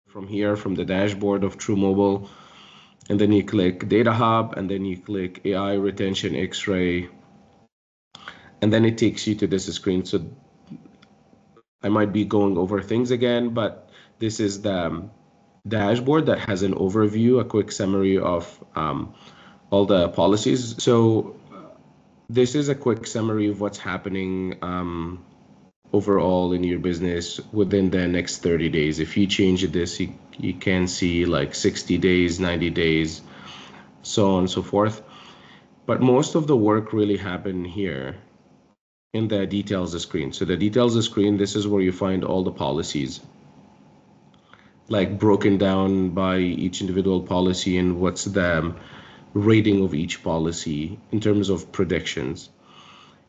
from here, from the dashboard of True Mobile, and then you click Data Hub, and then you click AI Retention X-ray, and then it takes you to this screen. So I might be going over things again, but this is the dashboard that has an overview, a quick summary of all the policies. So this is a quick summary of what's happening overall in your business within the next 30 days. If you change this, you can see like 60 days, 90 days, so on and so forth. But most of the work really happened here in the details screen. So the details screen, this is where you find all the policies, like broken down by each individual policy and what's the rating of each policy in terms of predictions.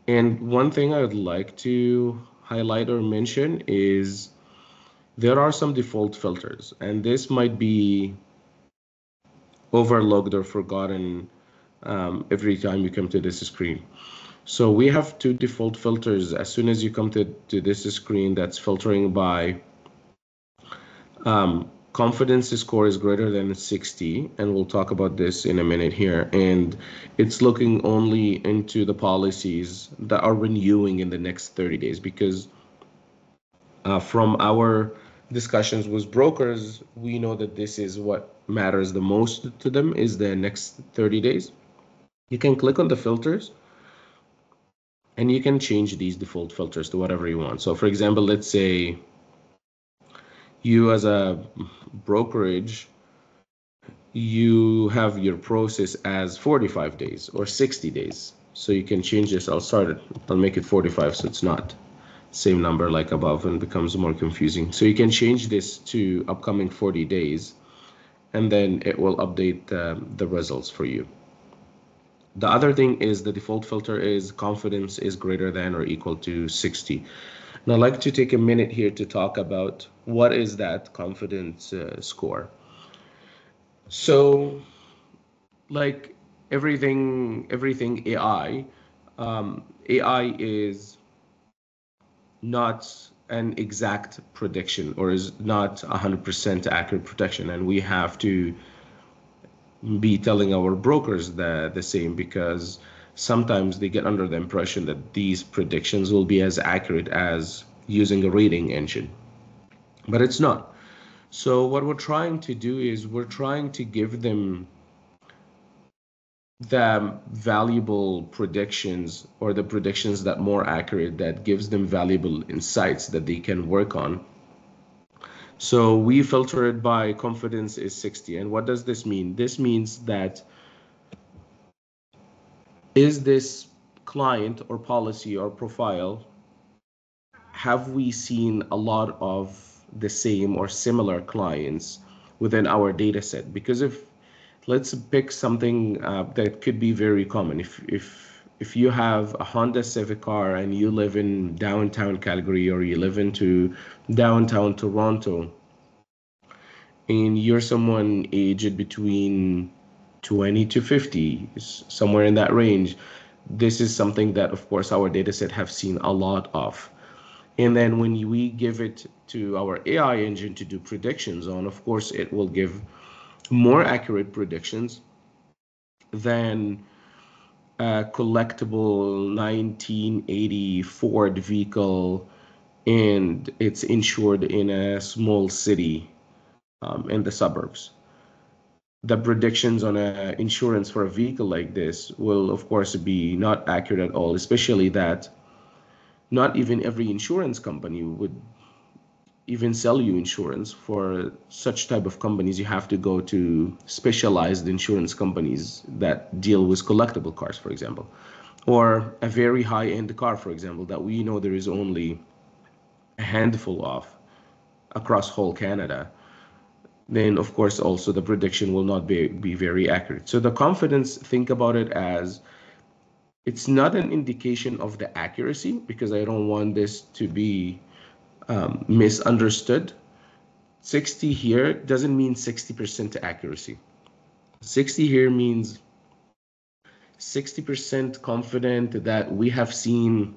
And one thing I would like to highlight or mention is there are some default filters, and this might be overlooked or forgotten every time you come to this screen. So we have two default filters as soon as you come to this screen that's filtering by confidence score is greater than 60, and we'll talk about this in a minute here. And it's looking only into the policies that are renewing in the next 30 days, because from our discussions with brokers, we know that this is what matters the most to them, is the next 30 days. You can click on the filters and you can change these default filters to whatever you want. So for example, let's say you as a brokerage, you have your process as 45 days or 60 days. So you can change this. I'll make it 45 so it's not same number like above and becomes more confusing. So you can change this to upcoming 40 days, and then it will update the results for you. The other thing is the default filter is confidence is greater than or equal to 60. And I'd like to take a minute here to talk about what is that confidence score. So like everything AI, AI is not an exact prediction, or is not 100% accurate prediction, and we have to be telling our brokers the same, because sometimes they get under the impression that these predictions will be as accurate as using a rating engine, but it's not. So what we're trying to do is we're trying to give them the valuable predictions, or the predictions that more accurate, that gives them valuable insights that they can work on. So we filter it by confidence is 60. And what does this mean? This means that is this client or policy or profile, have we seen a lot of the same or similar clients within our data set? Because if, let's pick something that could be very common. If you have a Honda Civic car and you live in downtown Calgary, or you live into downtown Toronto, and you're someone aged between 20 to 50, somewhere in that range, this is something that, of course, our data set have seen a lot of. And then when we give it to our AI engine to do predictions on, of course, it will give more accurate predictions than a collectible 1980 Ford vehicle, and it's insured in a small city in the suburbs. The predictions on a insurance for a vehicle like this will, of course, be not accurate at all, especially that not even every insurance company would even sell you insurance. For such type of companies, you have to go to specialized insurance companies that deal with collectible cars, for example, or a very high-end car, for example, that we know there is only a handful of across whole Canada. Then of course also the prediction will not be very accurate. So the confidence, think about it as, it's not an indication of the accuracy, because I don't want this to be misunderstood. 60 here doesn't mean 60% accuracy. 60 here means 60% confident that we have seen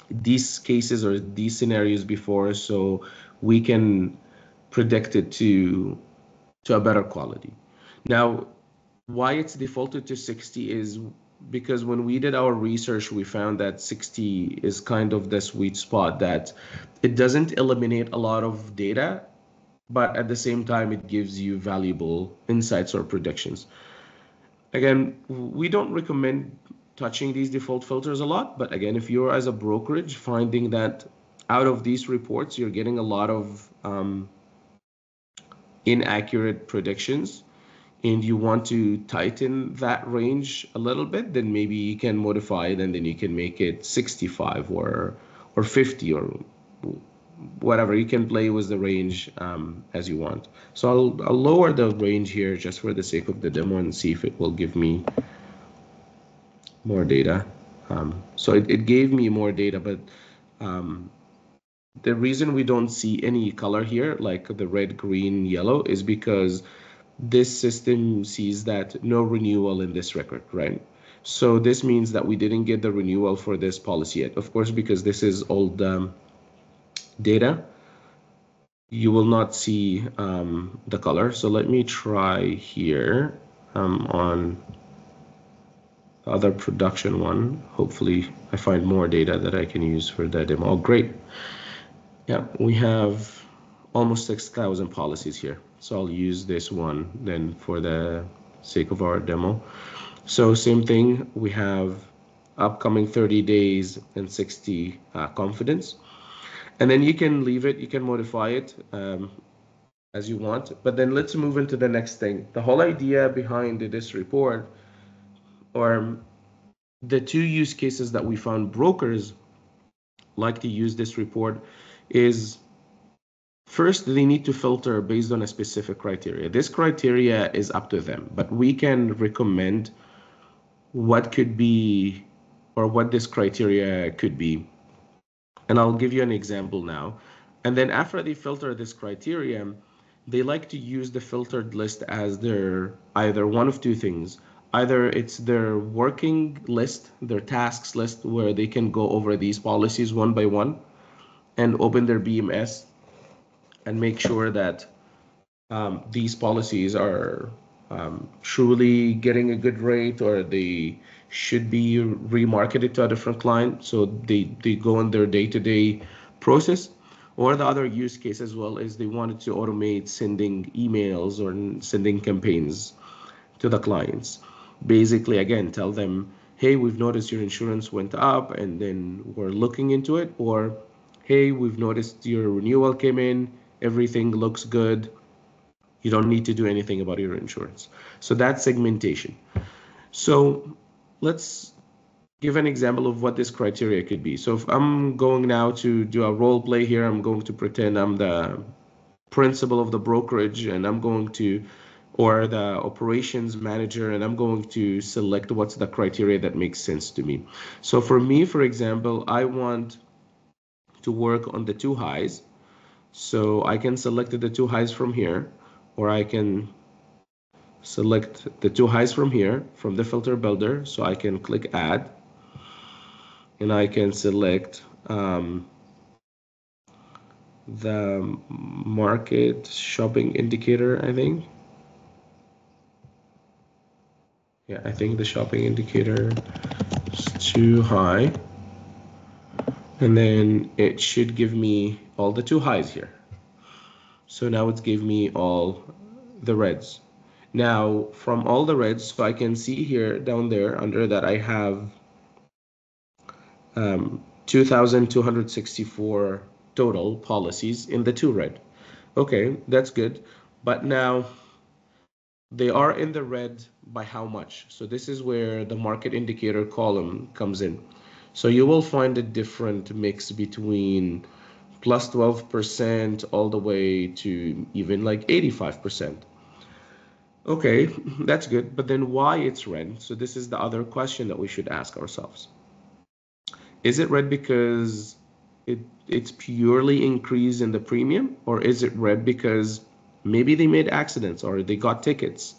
these cases or these scenarios before, so we can predicted to a better quality. Now, why it's defaulted to 60 is because when we did our research, we found that 60 is kind of the sweet spot, that it doesn't eliminate a lot of data, but at the same time, it gives you valuable insights or predictions. Again, we don't recommend touching these default filters a lot, but again, if you're as a brokerage finding that out of these reports, you're getting a lot of inaccurate predictions, and you want to tighten that range a little bit, then maybe you can modify it, and then you can make it 65 or 50 or whatever. You can play with the range as you want. So I'll lower the range here just for the sake of the demo and see if it will give me more data. So it gave me more data, but the reason we don't see any color here, like the red, green, yellow, is because this system sees that no renewal in this record, right? So this means that we didn't get the renewal for this policy yet. Of course, because this is old data, you will not see the color. So let me try here on the other production one. Hopefully I find more data that I can use for the demo. Oh, great. Yeah, we have almost 6,000 policies here. So I'll use this one then for the sake of our demo. So same thing, we have upcoming 30 days and 60 confidence. And then you can leave it, you can modify it as you want. But then let's move into the next thing. The whole idea behind this report, or the two use cases that we found brokers like to use this report, is first, they need to filter based on a specific criteria. This criteria is up to them, but we can recommend what could be, or what this criteria could be. And I'll give you an example now. And then after they filter this criteria, they like to use the filtered list as their either one of two things. Either it's their working list, their tasks list, where they can go over these policies one by one and open their BMS and make sure that these policies are truly getting a good rate, or they should be remarketed to a different client. So they go on their day-to-day process. Or the other use case as well is they wanted to automate sending emails or sending campaigns to the clients. Basically, again, tell them, hey, we've noticed your insurance went up and then we're looking into it. Or, hey, we've noticed your renewal came in, everything looks good. You don't need to do anything about your insurance. So that's segmentation. So let's give an example of what this criteria could be. So if I'm going now to do a role play here, I'm going to pretend I'm the principal of the brokerage, and I'm going to, or the operations manager, and I'm going to select what's the criteria that makes sense to me. So for me, for example, I want to work on the two highs. So I can select the two highs from here, or I can select the two highs from here, from the filter builder. So I can click add, and I can select the market shopping indicator, I think. Yeah, I think the shopping indicator is too high. And then it should give me all the two highs here. So now it's gave me all the reds. Now from all the reds, so I can see here down there under that I have 2,264 total policies in the two red. Okay, that's good. But now they are in the red by how much? So this is where the market indicator column comes in. So you will find a different mix between plus 12% all the way to even like 85%. Okay, that's good. But then why it's red? So this is the other question that we should ask ourselves. Is it red because it's purely increase in the premium, or is it red because maybe they made accidents or they got tickets,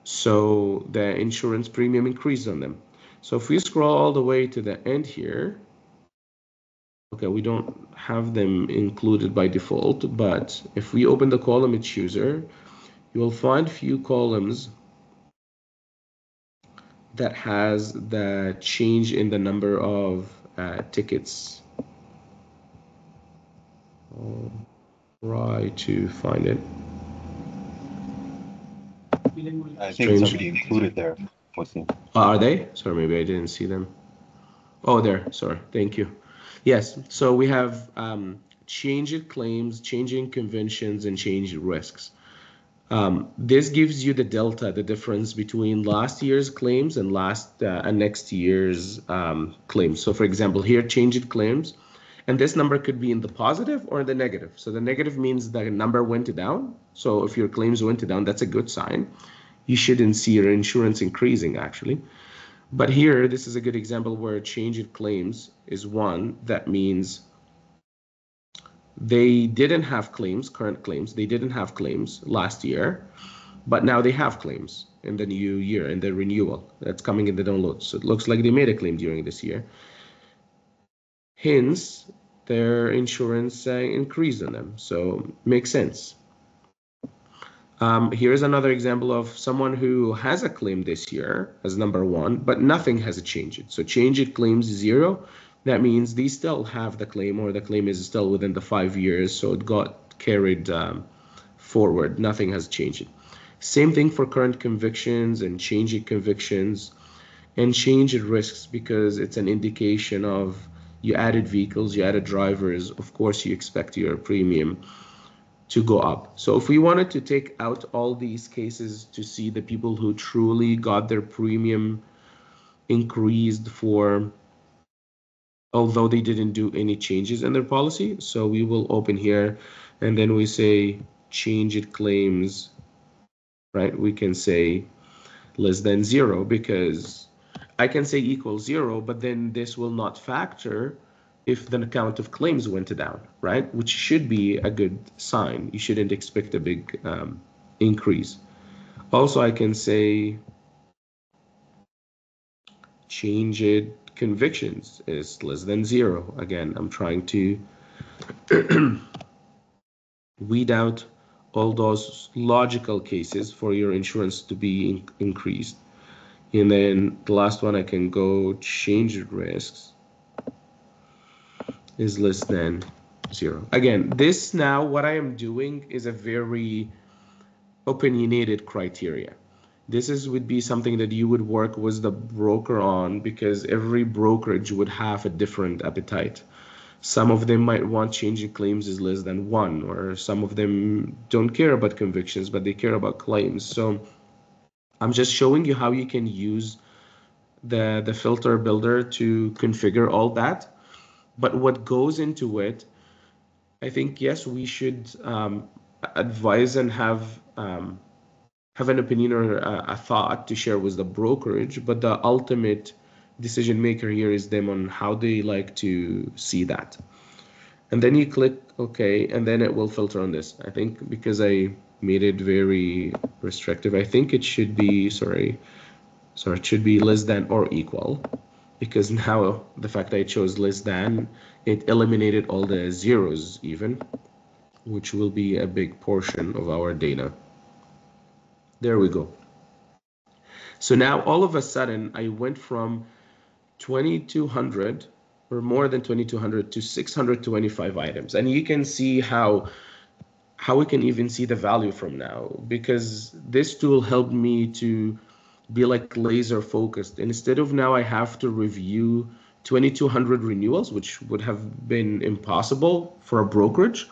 so the insurance premium increased on them? So if we scroll all the way to the end here, okay, we don't have them included by default, but if we open the column chooser, you will find few columns that has the change in the number of tickets. I'll try to find it. I think it's already included there. Are they? Sorry, maybe I didn't see them. Oh, there. Sorry. Thank you. Yes. So we have changed claims, changing conventions, and changed risks. This gives you the delta, the difference between last year's claims and next year's claims. So for example, here changed claims, and this number could be in the positive or the negative. So the negative means the number went down. So if your claims went down, that's a good sign. You shouldn't see your insurance increasing actually. But here, this is a good example where changed claims is one. That means they didn't have claims, current claims. They didn't have claims last year, but now they have claims in the new year, in the renewal that's coming in the download. So it looks like they made a claim during this year. Hence, their insurance increased on them. So makes sense. Here's another example of someone who has a claim this year as number one, but nothing has changed. So changed claims 0. That means they still have the claim, or the claim is still within the 5 years. So it got carried forward. Nothing has changed. Same thing for current convictions and changing convictions and changed risks, because it's an indication of you added vehicles, you added drivers. Of course, you expect your premium to go up. So if we wanted to take out all these cases to see the people who truly got their premium increased for, although they didn't do any changes in their policy. So we will open here and then we say changed claims, right? We can say less than 0, because I can say equals 0, but then this will not factor if the count of claims went down, right? Which should be a good sign. You shouldn't expect a big increase. Also, I can say changed convictions is less than 0. Again, I'm trying to weed out all those logical cases for your insurance to be increased. And then the last one, I can go changed risks is less than 0. Again, this now, what I am doing is a very opinionated criteria. This would be something that you would work with the broker on, because every brokerage would have a different appetite. Some of them might want changing claims is less than 1, or some of them don't care about convictions, but they care about claims. So I'm just showing you how you can use the filter builder to configure all that. But what goes into it, I think, yes, we should advise and have an opinion or a thought to share with the brokerage, but the ultimate decision maker here is them on how they like to see that. And then you click OK, and then it will filter on this. I think because I made it very restrictive, I think it should be, sorry, it should be less than or equal, because now the fact that I chose less than, it eliminated all the zeros even, which will be a big portion of our data. There we go. So now all of a sudden I went from 2,200 or more than 2,200 to 625 items. And you can see how we can even see the value from now, because this tool helped me to be like laser focused. Instead of now I have to review 2,200 renewals, which would have been impossible for a brokerage,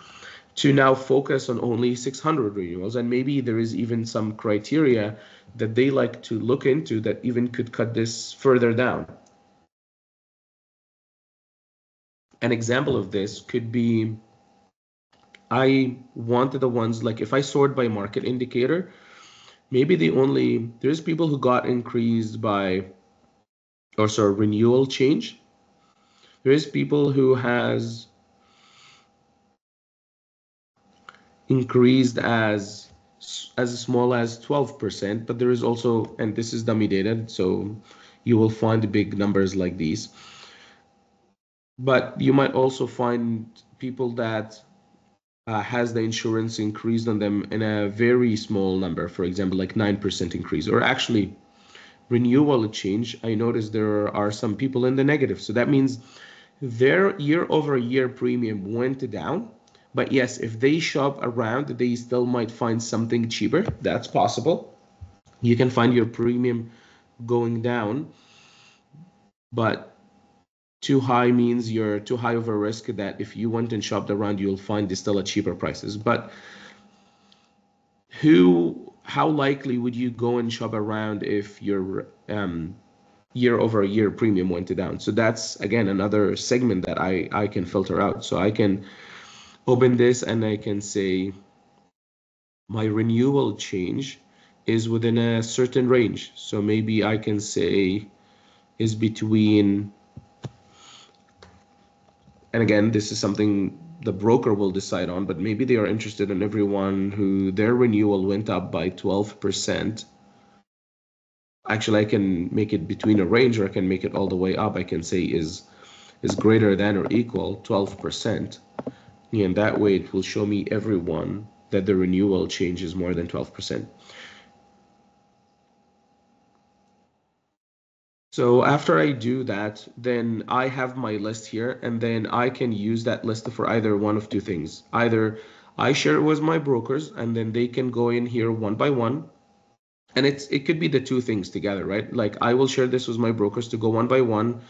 to now focus on only 600 renewals. And maybe there is even some criteria that they like to look into that even could cut this further down. An example of this could be, I wanted the ones, like if I sort by market indicator, maybe there's people who got increased by, or sorry, renewal change. There is people who has increased as small as 12%, but there is also, and this is dummy data, so you will find big numbers like these. But you might also find people that has the insurance increased on them in a very small number, for example, like 9% increase, or actually renewal change, I noticed there are some people in the negative. So that means their year-over-year premium went down. But yes, if they shop around, they still might find something cheaper. That's possible. You can find your premium going down, but too high means you're too high of a risk that if you went and shopped around, you'll find still at cheaper prices. But how likely would you go and shop around if your year-over-year premium went down? So that's again another segment that I can filter out. So I can open this and I can say my renewal change is within a certain range. So maybe I can say is between, and again, this is something the broker will decide on, but maybe they are interested in everyone who their renewal went up by 12%. Actually, I can make it between a range, or I can make it all the way up. I can say is greater than or equal 12%. And that way it will show me everyone that the renewal change is more than 12%. So after I do that, then I have my list here, and then I can use that list for either one of two things. Either I share it with my brokers, and then they can go in here one by one. And it could be the two things together, right? Like I will share this with my brokers to go one by one,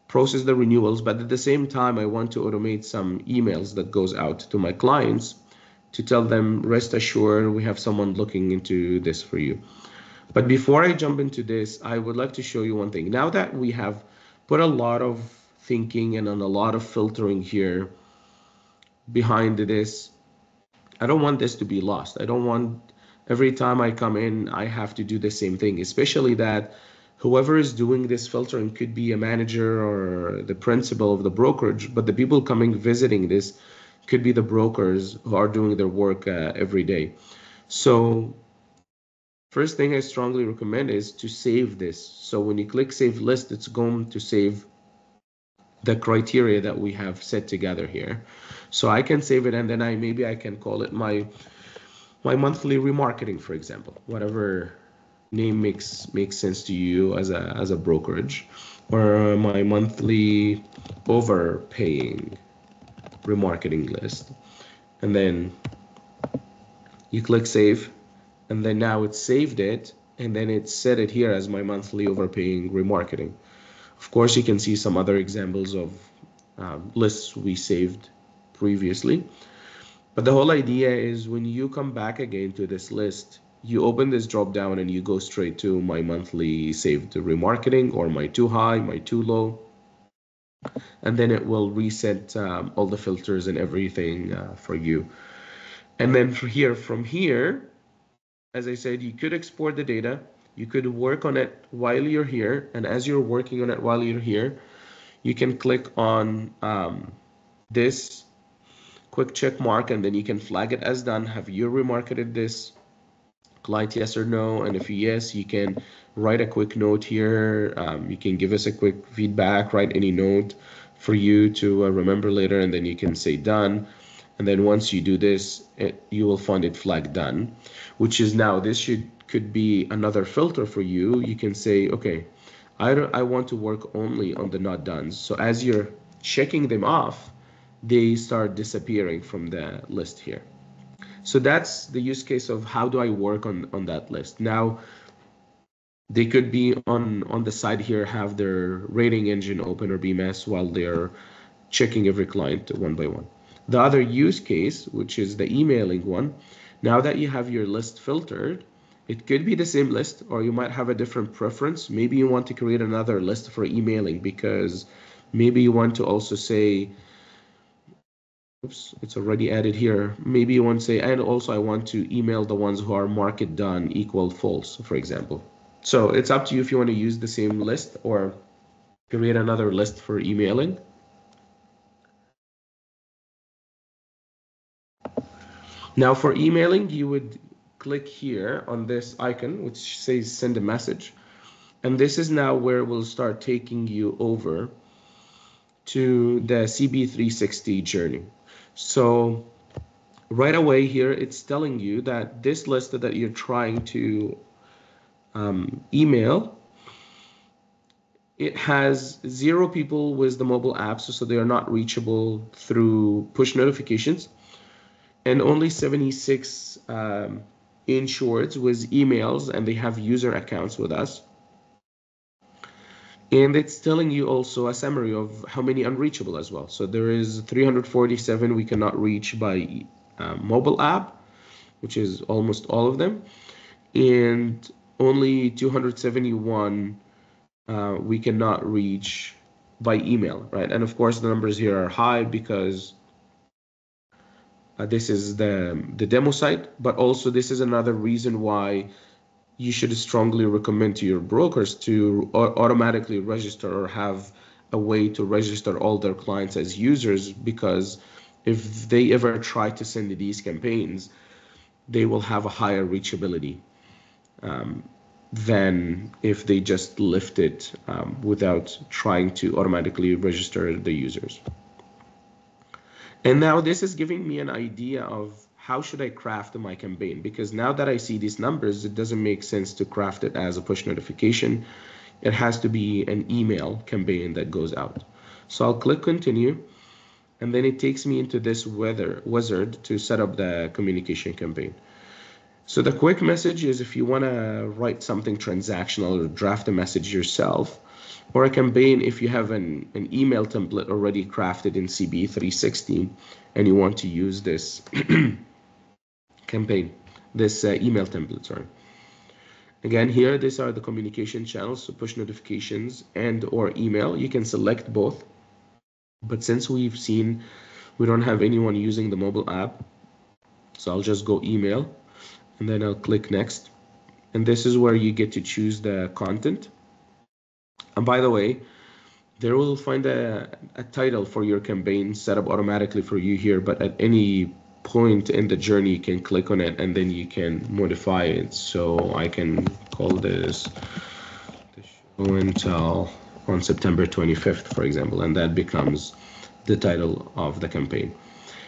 process the renewals, but at the same time, I want to automate some emails that goes out to my clients to tell them, rest assured, we have someone looking into this for you. But before I jump into this, I would like to show you one thing. Now that we have put a lot of thinking and a lot of filtering here behind this, I don't want this to be lost. I don't want every time I come in, I have to do the same thing, especially that whoever is doing this filtering could be a manager or the principal of the brokerage, but the people coming visiting this could be the brokers who are doing their work every day. So first thing I strongly recommend is to save this. So when you click save list, it's going to save the criteria that we have set together here. So I can save it, and then maybe I can call it my monthly remarketing, for example, whatever name makes sense to you as a brokerage, or my monthly overpaying remarketing list. And then you click save, and then now it's saved it, and then it's set it here as my monthly overpaying remarketing. Of course, you can see some other examples of lists we saved previously. But the whole idea is when you come back again to this list, you open this drop down and you go straight to my monthly saved remarketing, or my too high, my too low. And then it will reset all the filters and everything for you. And then from here, as I said, you could export the data. You could work on it while you're here. And as you're working on it while you're here, you can click on this quick check mark, and then you can flag it as done. Have you remarketed this client, yes or no? And if yes, you can write a quick note here. You can give us a quick feedback, write any note for you to remember later, and then you can say done. And then once you do this, you will find it flagged done, which is now this could be another filter for you. You can say, okay, I want to work only on the not done. So as you're checking them off, they start disappearing from the list here. So that's the use case of how do I work on that list. Now, they could be on the side here, have their rating engine open or BMS while they're checking every client one by one. The other use case, which is the emailing one, now that you have your list filtered, it could be the same list, or you might have a different preference. Maybe you want to create another list for emailing because maybe you want to also say, oops, it's already added here. Maybe you want to say, and also I want to email the ones who are market done equal false, for example. So it's up to you if you want to use the same list or create another list for emailing. Now for emailing, you would click here on this icon, which says send a message. And this is now where we'll start taking you over to the CB360 journey. So right away here, it's telling you that this list that you're trying to email, it has 0 people with the mobile apps, so they are not reachable through push notifications, and only 76 insureds with emails, and they have user accounts with us. And it's telling you also a summary of how many unreachable as well. So there is 347 we cannot reach by mobile app, which is almost all of them, and only 271 we cannot reach by email, right? And of course the numbers here are high because this is the demo site, but also this is another reason why you should strongly recommend to your brokers to automatically register or have a way to register all their clients as users, because if they ever try to send these campaigns, they will have a higher reachability than if they just lift it without trying to automatically register the users. And now this is giving me an idea of how should I craft my campaign, because now that I see these numbers, it doesn't make sense to craft it as a push notification. It has to be an email campaign that goes out. So I'll click continue, and then it takes me into this wizard to set up the communication campaign. So the quick message is if you want to write something transactional or draft a message yourself, or a campaign if you have an email template already crafted in CB360 and you want to use this campaign, this email template, sorry. Again, here, these are the communication channels, so push notifications and or email. You can select both, but since we've seen we don't have anyone using the mobile app, so I'll just go email, and then I'll click next. And this is where you get to choose the content. And by the way, there will find a title for your campaign set up automatically for you here, but at any point in the journey, you can click on it and then you can modify it. So I can call this the show and tell on September 25th, for example, and that becomes the title of the campaign.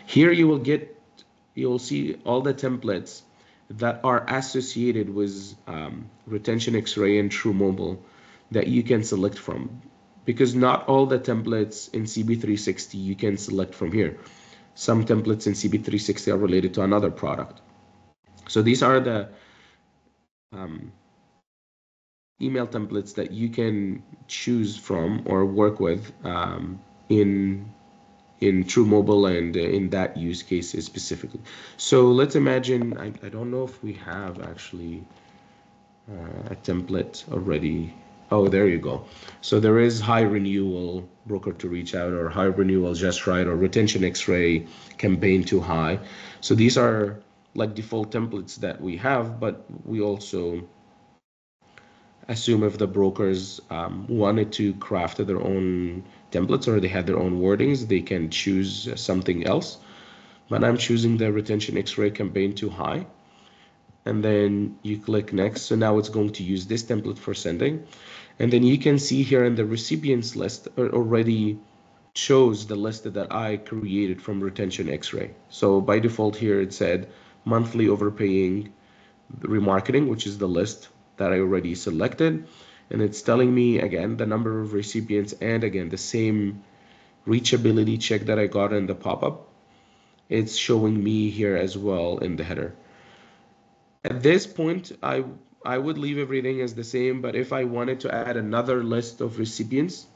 Here you'll see all the templates that are associated with Retention X-Ray and True Mobile that you can select from, because not all the templates in CB360 you can select from here. Some templates in CB360 are related to another product. So these are the email templates that you can choose from or work with in True Mobile and in that use case specifically. So let's imagine, I don't know if we have actually a template already. Oh, there you go. So there is high renewal broker to reach out, or high renewal just right, or retention X-ray campaign too high. So these are like default templates that we have, but we also assume if the brokers wanted to craft their own templates or they had their own wordings, they can choose something else. But I'm choosing the retention X-ray campaign too high. And then you click next. So now it's going to use this template for sending. And then you can see here in the recipients list already shows the list that I created from retention X-ray. So by default here it said monthly overpaying remarketing, which is the list that I already selected. And it's telling me again the number of recipients and again the same reachability check that I got in the pop-up. It's showing me here as well in the header. At this point, I would leave everything as the same, but if I wanted to add another list of recipients,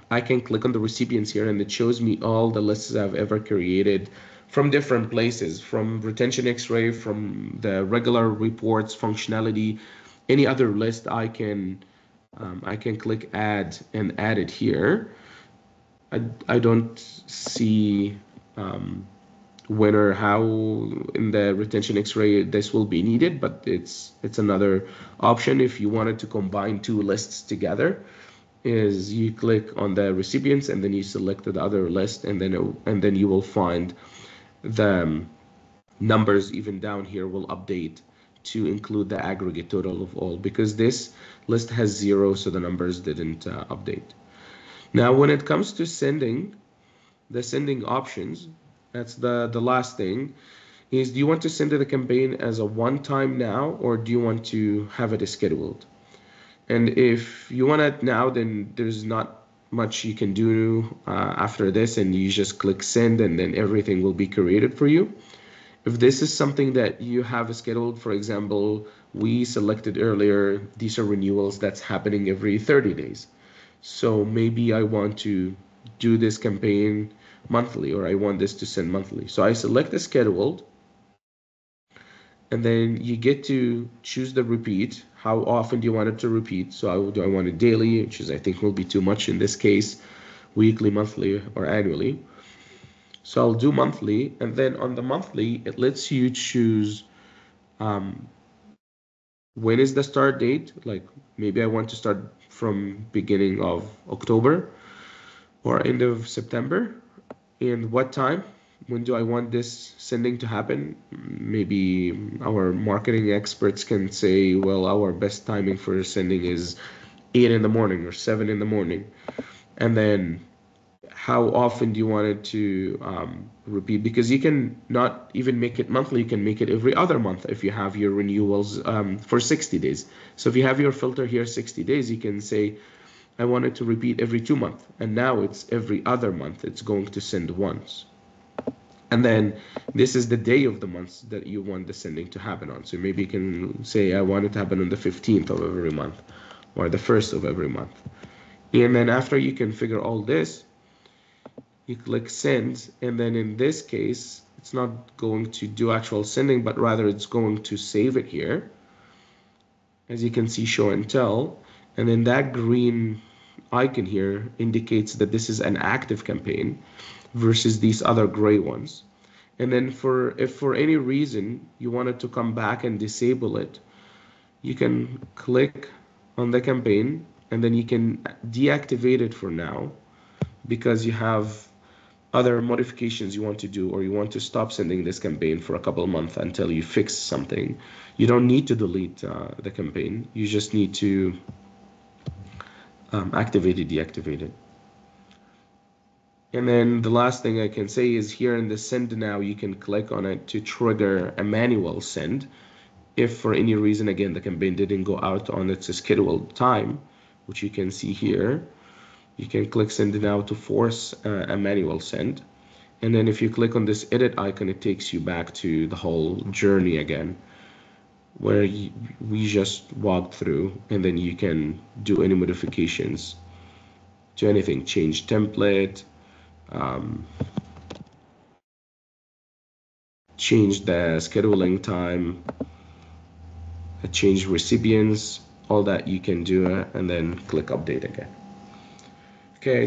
I can click on the recipients here and it shows me all the lists I've ever created from different places, from retention X-ray, from the regular reports functionality, any other list I can click add and add it here. I don't see when or how in the retention X-ray this will be needed, but it's another option if you wanted to combine two lists together. Is you click on the recipients and then you select the other list, and then you will find the numbers even down here will update to include the aggregate total of all, because this list has 0, so the numbers didn't update. Now when it comes to sending, the sending options, That's the last thing, is do you want to send the campaign as a one-time now, or do you want to have it scheduled? And if you want it now, then there's not much you can do after this, and you just click send, and then everything will be created for you. If this is something that you have scheduled, for example, we selected earlier, these are renewals that's happening every 30 days. So maybe I want to do this campaign monthly, or I want this to send monthly. So I select the scheduled, and then you get to choose the repeat. How often do you want it to repeat? So do I want it daily, which is I think will be too much in this case, weekly, monthly, or annually. So I'll do monthly, and then on the monthly, it lets you choose when is the start date. Like maybe I want to start from beginning of October or end of September, and what time. When do I want this sending to happen? Maybe our marketing experts can say, well, our best timing for sending is 8 in the morning or 7 in the morning. And then how often do you want it to repeat? Because you can not even make it monthly, you can make it every other month if you have your renewals for 60 days. So if you have your filter here 60 days, you can say, I want it to repeat every 2 months. And now it's every other month, it's going to send once. And then this is the day of the month that you want the sending to happen on. So maybe you can say, I want it to happen on the 15th of every month or the 1st of every month. And then after you configure all this, you click send, and then in this case, it's not going to do actual sending, but rather it's going to save it here. As you can see, show and tell, and then that green icon here indicates that this is an active campaign versus these other gray ones. And then if for any reason you wanted to come back and disable it, you can click on the campaign, and then you can deactivate it for now because you have other modifications you want to do, or you want to stop sending this campaign for a couple of months until you fix something. You don't need to delete the campaign. You just need to activate it, deactivate it. And then the last thing I can say is here in the send now, you can click on it to trigger a manual send. If for any reason, again, the campaign didn't go out on its scheduled time, which you can see here, you can click send now to force a manual send. And then if you click on this edit icon, it takes you back to the whole journey again, where we just walked through, and then you can do any modifications to anything, change template, change the scheduling time, change recipients, all that you can do, and then click update again. Okay.